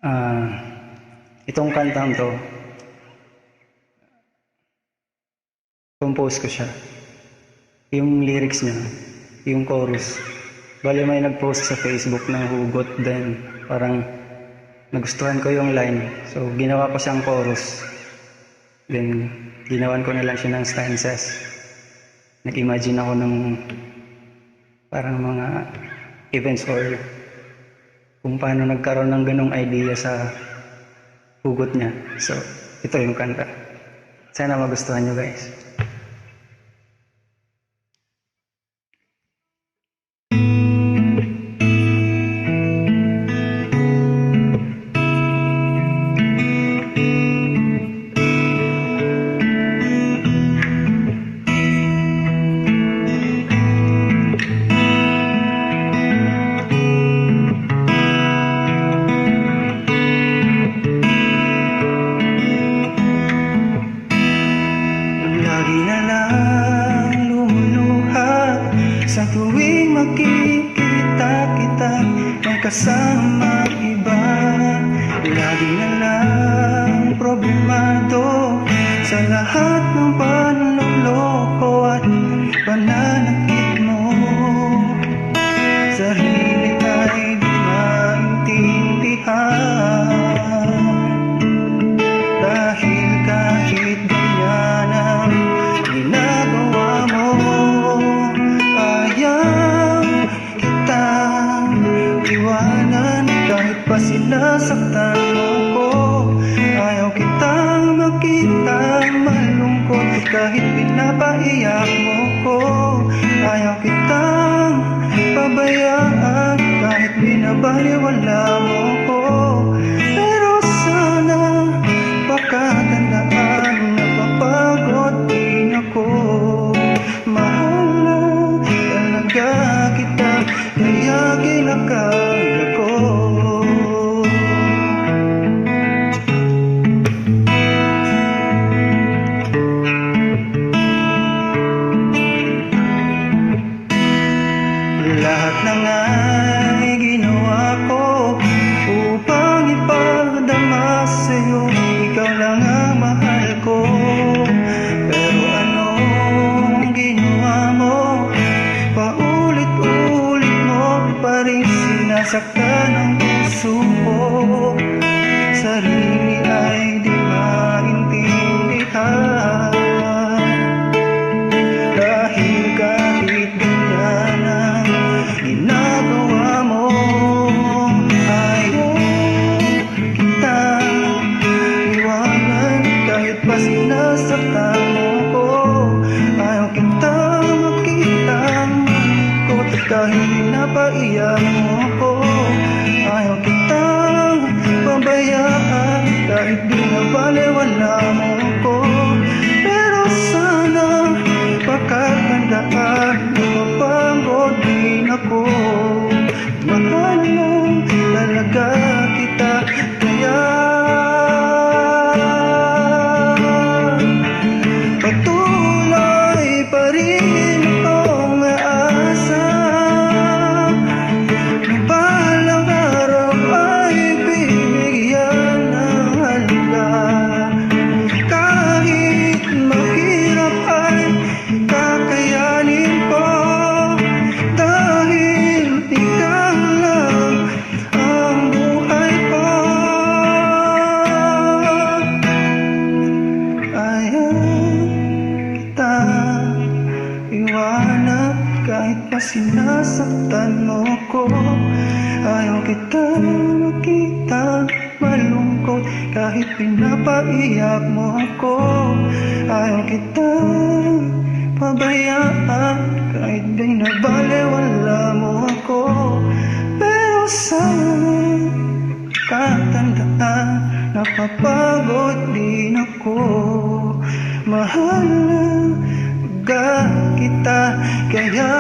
Ah, Itong kantang to, compose ko siya. Yung lyrics niya, yung chorus. Bali may nag-post sa Facebook ng hugot, then parang nagustuhan ko yung line. So ginawa ko siyang chorus. Then ginawan ko na lang siya ng stanzas. Nag-imagine ako ng parang mga events or kung paano nagkaroon ng ganong idea sa hugot niya. So, ito yung kanta. Sana magustuhan nyo, guys. Lagi na lang lumuluha sa tuwing makikita kita may kasama iba. Lagi na lang problemado sa lahat ng panloloko at pananakit mo. Sarili ay di maintindihan dahil kahit ganyan ang ginagawa mo, ayaw kitang iwanan kahit pa sinasaktan mo ko. Ayaw kitang makita malungkot kahit pinapaiyak mo ko. Ayaw kitang pabayaan kahit binabaliwala mo ko. Pero sana pakatandaan na papagod din ako. Mahal na talaga kita, kaya ginakal ako. Lahat na nga'y ginawa ko upang ipadama sa'yo, ikaw lang ang mahal ko. Pero anong ginawa mo? Paulit-ulit mo pa rin sinasaktan ang puso ko. Sarili ay di maintindihan dahil kahit ganyan ang ginagawa mo. Ayaw kitang iwanan kahit pa sinasaktan mo ko. Ayaw kitang makitang malungkot kahit pinapaiyak mo ko. Ayaw kitang pabayaan kahit binabaliwala mo ko. Pero sana pakatandaan na mapagod din ako. Mahal mo talaga kita, kaya patuloy pa rin akong aasa na balang araw ay bibigyan ng halaga. Kahit mahirap ay kakayanin ko dahil ikaw lang ang buhay ko. Ayaw kita iwanan kahit pa sinasaktan mo ko. Ayaw kita makita malungkot kahit pinapaiyak mo ako. Ayaw kita pabayaan kahit binabaliwala mo ako. Pero sana katandaan na papagod din ako. Mahal na kita, kaya